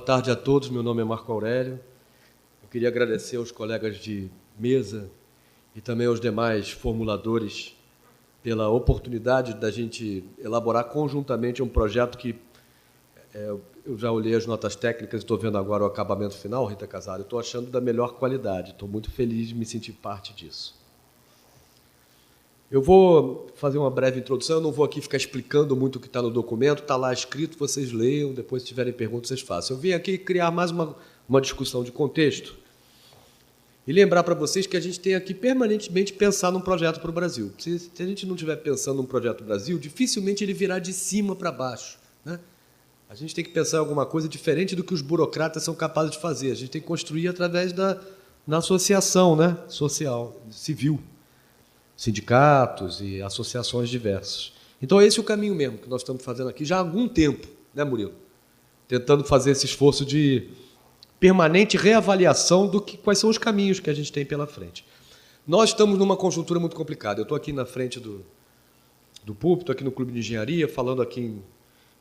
tarde a todos, meu nome é Marco Aurélio. Eu queria agradecer aos colegas de mesa e também aos demais formuladores pela oportunidade da gente elaborar conjuntamente um projeto que eu já olhei as notas técnicas e estou vendo agora o acabamento final, Rita Casado, estou achando da melhor qualidade, estou muito feliz de me sentir parte disso. Eu vou fazer uma breve introdução, eu não vou aqui ficar explicando muito o que está no documento, está lá escrito, vocês leiam, depois se tiverem perguntas, vocês façam. Eu vim aqui criar mais uma discussão de contexto e lembrar para vocês que a gente tem aqui permanentemente pensar num projeto para o Brasil. Se a gente não estiver pensando num projeto para o Brasil, dificilmente ele virá de cima para baixo, né? A gente tem que pensar em alguma coisa diferente do que os burocratas são capazes de fazer. A gente tem que construir através da associação, né, social, civil, sindicatos e associações diversas. Então, esse é o caminho mesmo que nós estamos fazendo aqui já há algum tempo, né, Murilo? Tentando fazer esse esforço de permanente reavaliação quais são os caminhos que a gente tem pela frente. Nós estamos numa conjuntura muito complicada. Eu estou aqui na frente do púlpito, aqui no Clube de Engenharia, falando aqui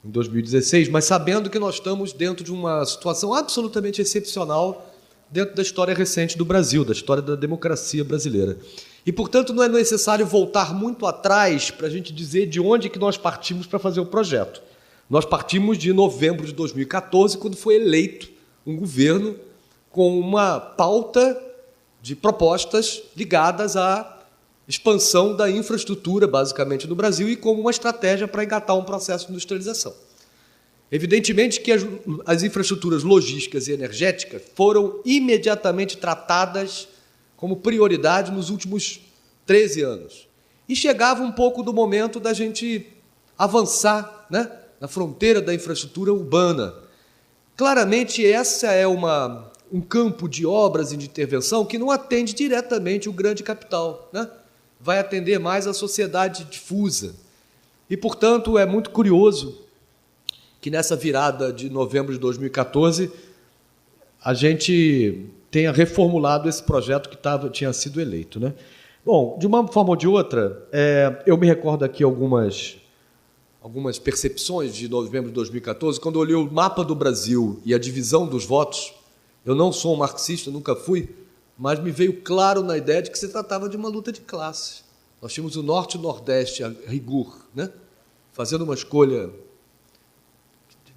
em 2016, mas sabendo que nós estamos dentro de uma situação absolutamente excepcional dentro da história recente do Brasil, da história da democracia brasileira. E, portanto, não é necessário voltar muito atrás para a gente dizer de onde que nós partimos para fazer o projeto. Nós partimos de novembro de 2014, quando foi eleito um governo com uma pauta de propostas ligadas à expansão da infraestrutura, basicamente, no Brasil, e como uma estratégia para engatar um processo de industrialização. Evidentemente que as infraestruturas logísticas e energéticas foram imediatamente tratadas como prioridade nos últimos 13 anos. E chegava um pouco do momento da gente avançar, né, na fronteira da infraestrutura urbana. Claramente, essa é um campo de obras e de intervenção que não atende diretamente o grande capital, né? Vai atender mais a sociedade difusa. E, portanto, é muito curioso que nessa virada de novembro de 2014 a gente tenha reformulado esse projeto que tinha sido eleito, né? Bom, de uma forma ou de outra, eu me recordo aqui algumas percepções de novembro de 2014, quando eu olhei o mapa do Brasil e a divisão dos votos. Eu não sou um marxista, nunca fui, mas me veio claro na ideia de que se tratava de uma luta de classe. Nós tínhamos o Norte e o Nordeste, a rigor, né, fazendo uma escolha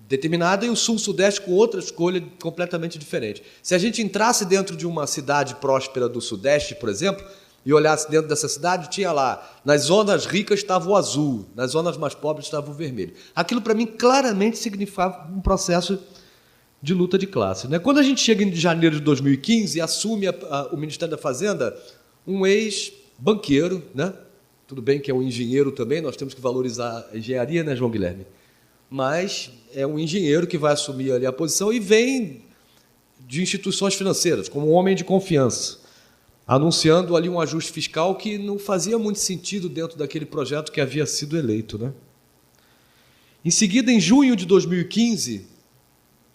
determinada, e o Sul-Sudeste com outra escolha completamente diferente. Se a gente entrasse dentro de uma cidade próspera do Sudeste, por exemplo, e olhasse dentro dessa cidade, tinha lá, nas zonas ricas estava o azul, nas zonas mais pobres estava o vermelho. Aquilo, para mim, claramente significava um processo de luta de classe, né? Quando a gente chega em janeiro de 2015 e assume o Ministério da Fazenda um ex-banqueiro, né? Tudo bem que é um engenheiro também, nós temos que valorizar a engenharia, né, João Guilherme? Mas é um engenheiro que vai assumir ali a posição e vem de instituições financeiras, como um homem de confiança, anunciando ali um ajuste fiscal que não fazia muito sentido dentro daquele projeto que havia sido eleito, né? Em seguida, em junho de 2015,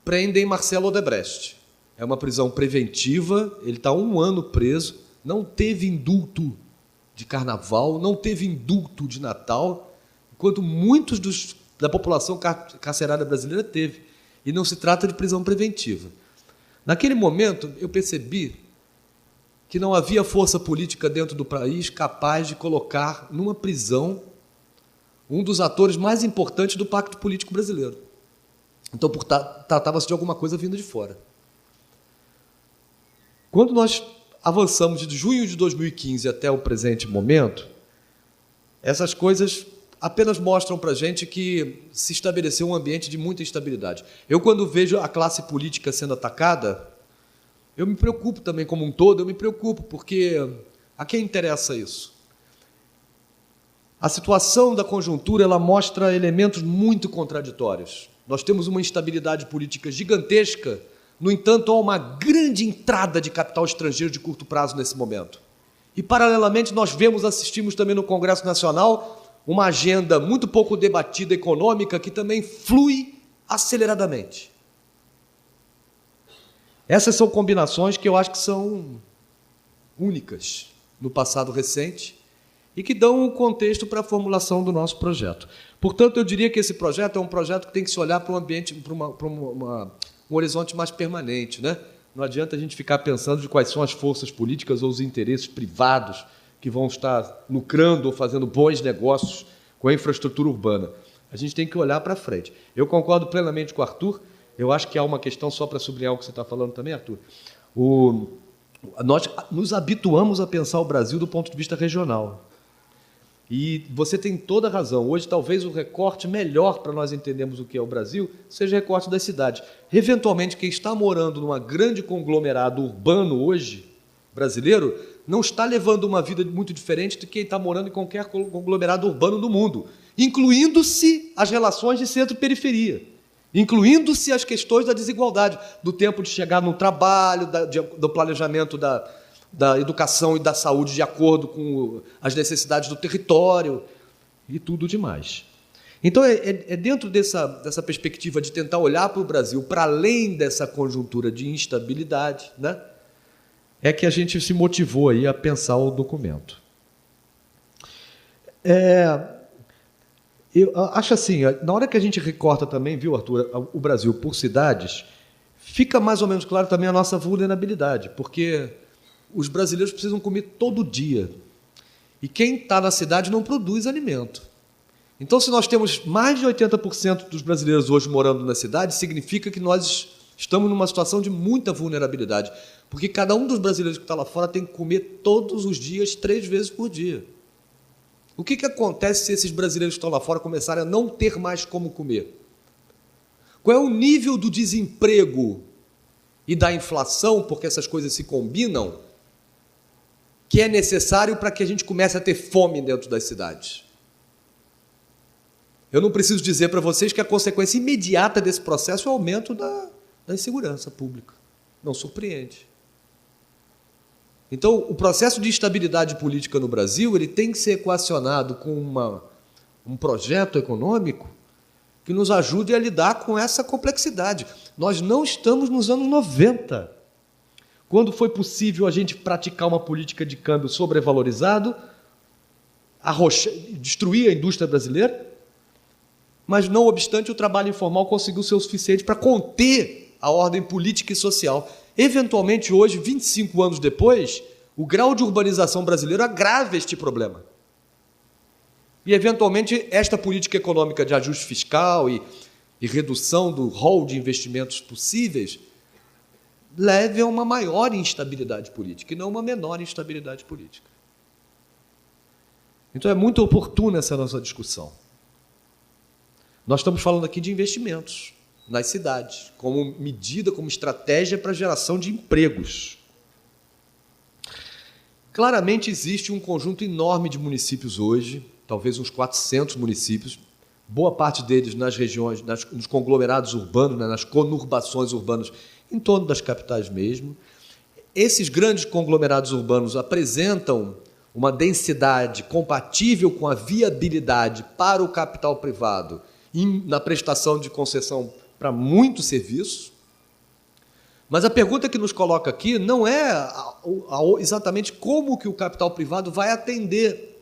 prendem Marcelo Odebrecht. É uma prisão preventiva, ele está 1 ano preso, não teve indulto de carnaval, não teve indulto de Natal, enquanto muitos da população carcerária brasileira teve. E não se trata de prisão preventiva. Naquele momento, eu percebi que não havia força política dentro do país capaz de colocar numa prisão um dos atores mais importantes do Pacto Político Brasileiro. Então, tratava-se de alguma coisa vindo de fora. Quando nós avançamos de junho de 2015 até o presente momento, essas coisas apenas mostram para a gente que se estabeleceu um ambiente de muita instabilidade. Eu, quando vejo a classe política sendo atacada, eu me preocupo também como um todo, porque a quem interessa isso? A situação da conjuntura ela mostra elementos muito contraditórios. Nós temos uma instabilidade política gigantesca, no entanto, há uma grande entrada de capital estrangeiro de curto prazo nesse momento. E, paralelamente, nós assistimos também no Congresso Nacional uma agenda muito pouco debatida econômica que também flui aceleradamente. Essas são combinações que eu acho que são únicas no passado recente e que dão um contexto para a formulação do nosso projeto. Portanto, eu diria que esse projeto é um projeto que tem que se olhar para um ambiente, para uma um horizonte mais permanente, né? Não adianta a gente ficar pensando de quais são as forças políticas ou os interesses privados que vão estar lucrando ou fazendo bons negócios com a infraestrutura urbana. A gente tem que olhar para frente. Eu concordo plenamente com o Arthur. Eu acho que há uma questão, só para sublinhar o que você está falando também, Arthur. Nós nos habituamos a pensar o Brasil do ponto de vista regional. E você tem toda a razão. Hoje, talvez o recorte melhor para nós entendermos o que é o Brasil seja o recorte das cidades. Eventualmente, quem está morando num grande conglomerado urbano hoje, brasileiro, não está levando uma vida muito diferente de quem está morando em qualquer conglomerado urbano do mundo, incluindo-se as relações de centro e periferia, incluindo-se as questões da desigualdade, do tempo de chegar no trabalho, do planejamento da educação e da saúde de acordo com as necessidades do território e tudo demais. Então, é dentro dessa perspectiva de tentar olhar para o Brasil, para além dessa conjuntura de instabilidade, né, é que a gente se motivou aí a pensar o documento. Eu acho assim, na hora que a gente recorta também, viu, Arthur, o Brasil por cidades, fica mais ou menos claro também a nossa vulnerabilidade, porque os brasileiros precisam comer todo dia. E quem está na cidade não produz alimento. Então, se nós temos mais de 80% dos brasileiros hoje morando na cidade, significa que nós estamos numa situação de muita vulnerabilidade. Porque cada um dos brasileiros que está lá fora tem que comer todos os dias, 3 vezes por dia. O que acontece se esses brasileiros que estão lá fora começarem a não ter mais como comer? Qual é o nível do desemprego e da inflação, porque essas coisas se combinam, que é necessário para que a gente comece a ter fome dentro das cidades? Eu não preciso dizer para vocês que a consequência imediata desse processo é o aumento da insegurança pública. Não surpreende. Então, o processo de estabilidade política no Brasil ele tem que ser equacionado com um projeto econômico que nos ajude a lidar com essa complexidade. Nós não estamos nos anos 90, quando foi possível a gente praticar uma política de câmbio sobrevalorizado, destruir a indústria brasileira, mas, não obstante, o trabalho informal conseguiu ser o suficiente para conter a ordem política e social. Eventualmente, hoje, 25 anos depois, o grau de urbanização brasileiro agrava este problema. E, eventualmente, esta política econômica de ajuste fiscal e redução do rol de investimentos possíveis leve a uma maior instabilidade política e não uma menor instabilidade política. Então, é muito oportuna essa nossa discussão. Nós estamos falando aqui de investimentos nas cidades, como medida, como estratégia para a geração de empregos. Claramente existe um conjunto enorme de municípios hoje, talvez uns 400 municípios, boa parte deles nas regiões, nos conglomerados urbanos, nas conurbações urbanas, em torno das capitais mesmo. Esses grandes conglomerados urbanos apresentam uma densidade compatível com a viabilidade para o capital privado na prestação de concessão para muitos serviços, mas a pergunta que nos coloca aqui não é exatamente como que o capital privado vai atender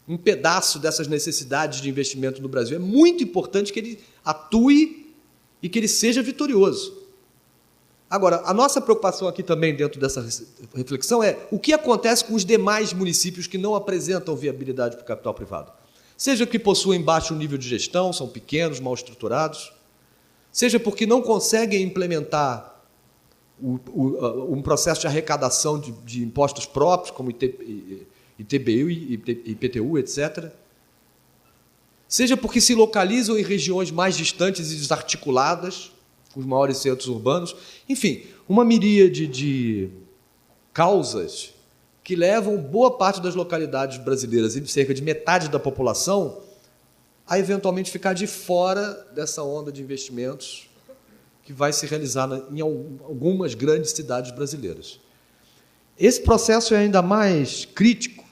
um pedaço dessas necessidades de investimento no Brasil. É muito importante que ele atue e que ele seja vitorioso. Agora, a nossa preocupação aqui também dentro dessa reflexão é o que acontece com os demais municípios que não apresentam viabilidade para o capital privado. Seja que possuem baixo nível de gestão, são pequenos, mal estruturados, seja porque não conseguem implementar um processo de arrecadação de impostos próprios, como ITBU, IPTU, etc. Seja porque se localizam em regiões mais distantes e desarticuladas, os maiores centros urbanos. Enfim, uma miríade de causas que levam boa parte das localidades brasileiras e cerca de metade da população a eventualmente ficar de fora dessa onda de investimentos que vai se realizar em algumas grandes cidades brasileiras. Esse processo é ainda mais crítico,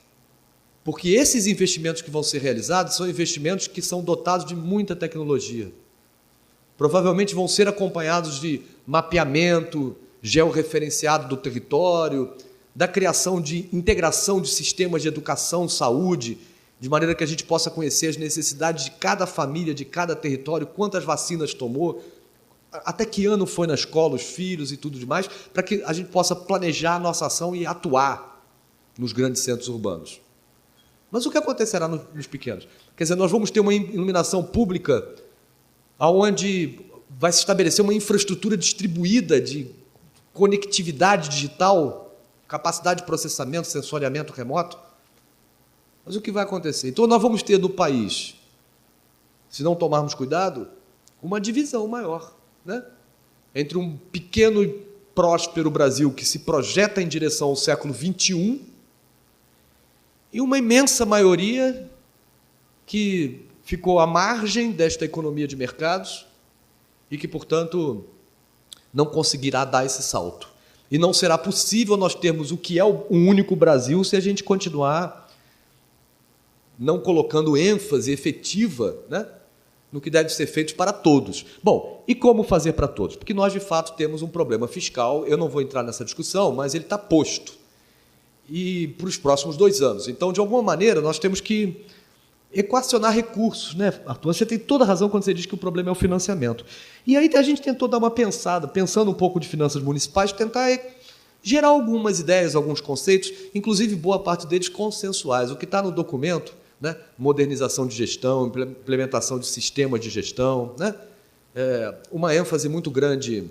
porque esses investimentos que vão ser realizados são investimentos que são dotados de muita tecnologia. Provavelmente vão ser acompanhados de mapeamento georreferenciado do território, da criação de integração de sistemas de educação, saúde, de maneira que a gente possa conhecer as necessidades de cada família, de cada território, quantas vacinas tomou. até que ano foi na escola, os filhos e tudo demais, para que a gente possa planejar a nossa ação e atuar nos grandes centros urbanos. Mas o que acontecerá nos pequenos? Quer dizer, nós vamos ter uma iluminação pública onde vai se estabelecer uma infraestrutura distribuída de conectividade digital, capacidade de processamento, sensoriamento remoto. Mas o que vai acontecer? Então, nós vamos ter no país, se não tomarmos cuidado, uma divisão maior, né? Entre um pequeno e próspero Brasil que se projeta em direção ao século XXI e uma imensa maioria que ficou à margem desta economia de mercados e que, portanto, não conseguirá dar esse salto. E não será possível nós termos o que é um único Brasil se a gente continuar não colocando ênfase efetiva, né, no que deve ser feito para todos. Bom, e como fazer para todos? Porque nós, de fato, temos um problema fiscal, eu não vou entrar nessa discussão, mas ele está posto, e para os próximos 2 anos. Então, de alguma maneira, nós temos que equacionar recursos, né, Arthur? Você tem toda a razão quando você diz que o problema é o financiamento. E aí a gente tentou dar uma pensada, pensando um pouco de finanças municipais, tentar gerar algumas ideias, alguns conceitos, inclusive boa parte deles consensuais. O que está no documento, né, modernização de gestão, implementação de sistemas de gestão, né, uma ênfase muito grande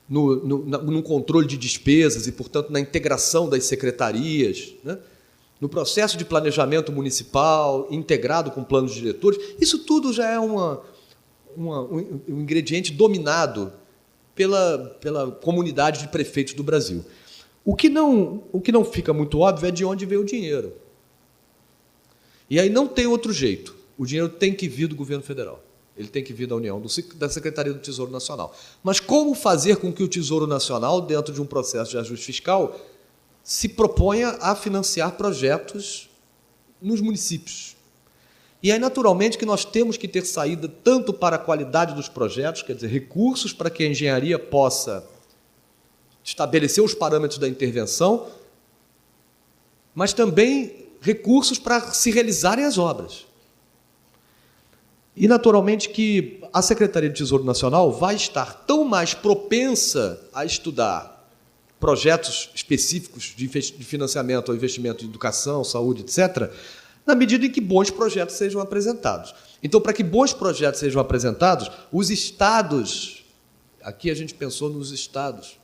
no controle de despesas e, portanto, na integração das secretarias, né, no processo de planejamento municipal, integrado com planos diretores. Isso tudo já é um ingrediente dominado pela comunidade de prefeitos do Brasil. O que não fica muito óbvio é de onde vem o dinheiro. E aí não tem outro jeito. O dinheiro tem que vir do governo federal. Ele tem que vir da União, da Secretaria do Tesouro Nacional. Mas como fazer com que o Tesouro Nacional, dentro de um processo de ajuste fiscal, se proponha a financiar projetos nos municípios? E aí, naturalmente, que nós temos que ter saída tanto para a qualidade dos projetos, quer dizer, recursos para que a engenharia possa estabelecer os parâmetros da intervenção, mas também recursos para se realizarem as obras. E, naturalmente, que a Secretaria do Tesouro Nacional vai estar tão mais propensa a estudar projetos específicos de financiamento ou investimento em educação, saúde, etc., na medida em que bons projetos sejam apresentados. Então, para que bons projetos sejam apresentados, os estados, aqui a gente pensou nos estados,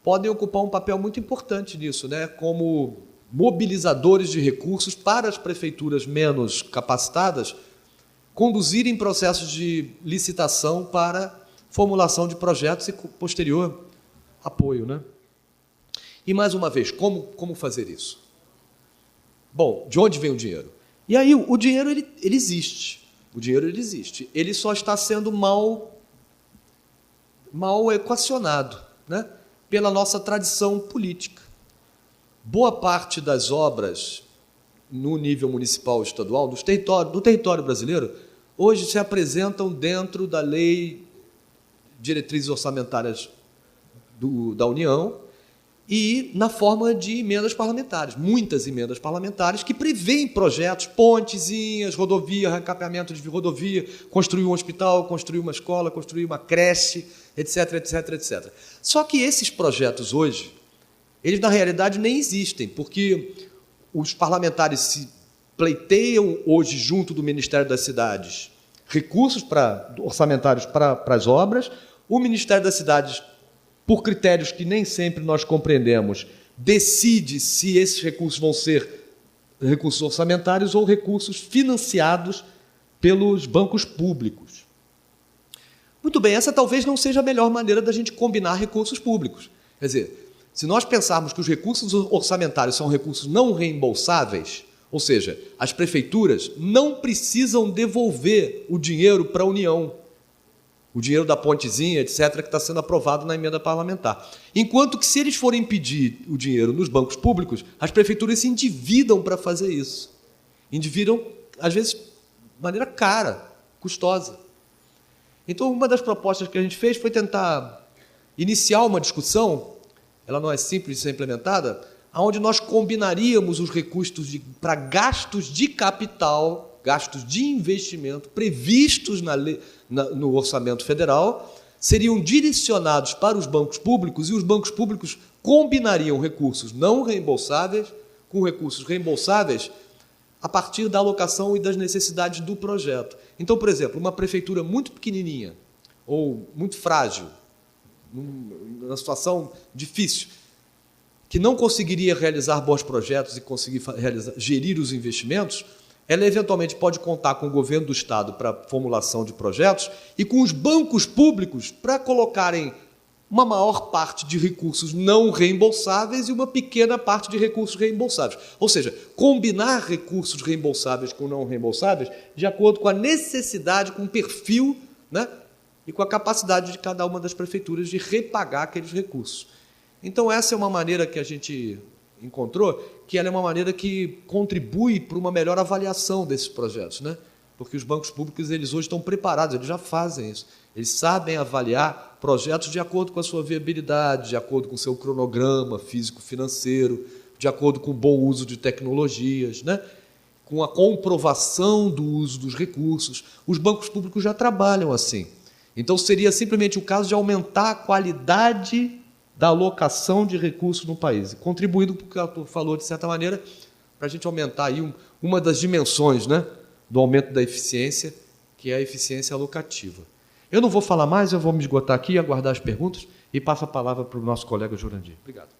podem ocupar um papel muito importante nisso, né, como mobilizadores de recursos para as prefeituras menos capacitadas conduzirem processos de licitação para formulação de projetos e posterior apoio, né? E, mais uma vez, como fazer isso? Bom, de onde vem o dinheiro? E aí, o dinheiro ele existe. O dinheiro ele existe. Ele só está sendo mal equacionado, né, pela nossa tradição política. Boa parte das obras no nível municipal e estadual, do território brasileiro, hoje se apresentam dentro da Lei de Diretrizes Orçamentárias da União e na forma de emendas parlamentares, muitas emendas parlamentares que prevêem projetos, pontezinhas, rodovia, recapeamento de rodovia, construir um hospital, construir uma escola, construir uma creche, etc, etc, etc. Só que esses projetos hoje, eles na realidade nem existem, porque os parlamentares se pleiteiam hoje junto do Ministério das Cidades recursos orçamentários para as obras, o Ministério das Cidades, por critérios que nem sempre nós compreendemos, decide se esses recursos vão ser recursos orçamentários ou recursos financiados pelos bancos públicos. Muito bem, essa talvez não seja a melhor maneira da gente combinar recursos públicos. Quer dizer, se nós pensarmos que os recursos orçamentários são recursos não reembolsáveis, ou seja, as prefeituras não precisam devolver o dinheiro para a União, o dinheiro da pontezinha, etc., que está sendo aprovado na emenda parlamentar. Enquanto que, se eles forem pedir o dinheiro nos bancos públicos, as prefeituras se endividam para fazer isso. Endividam, às vezes, de maneira cara, custosa. Então, uma das propostas que a gente fez foi tentar iniciar uma discussão, ela não é simples de ser implementada, onde nós combinaríamos os recursos para gastos de capital gastos de investimento previstos no orçamento federal seriam direcionados para os bancos públicos e os bancos públicos combinariam recursos não reembolsáveis com recursos reembolsáveis a partir da alocação e das necessidades do projeto. Então, por exemplo, uma prefeitura muito pequenininha ou muito frágil, numa situação difícil, que não conseguiria realizar bons projetos e conseguir gerir os investimentos, ela eventualmente pode contar com o governo do Estado para a formulação de projetos e com os bancos públicos para colocarem uma maior parte de recursos não reembolsáveis e uma pequena parte de recursos reembolsáveis. Ou seja, combinar recursos reembolsáveis com não reembolsáveis de acordo com a necessidade, com o perfil, né, e com a capacidade de cada uma das prefeituras de repagar aqueles recursos. Então, essa é uma maneira que a gente encontrou, que ela é uma maneira que contribui para uma melhor avaliação desses projetos, né? Porque os bancos públicos eles hoje estão preparados, eles já fazem isso. Eles sabem avaliar projetos de acordo com a sua viabilidade, de acordo com o seu cronograma físico-financeiro, de acordo com o bom uso de tecnologias, né? Com a comprovação do uso dos recursos. Os bancos públicos já trabalham assim. Então, seria simplesmente o caso de aumentar a qualidade da alocação de recursos no país, contribuindo, porque o Arthur falou, de certa maneira, para a gente aumentar aí uma das dimensões, né, do aumento da eficiência, que é a eficiência alocativa. Eu não vou falar mais, eu vou me esgotar aqui, aguardar as perguntas e passo a palavra para o nosso colega Jurandir. Obrigado.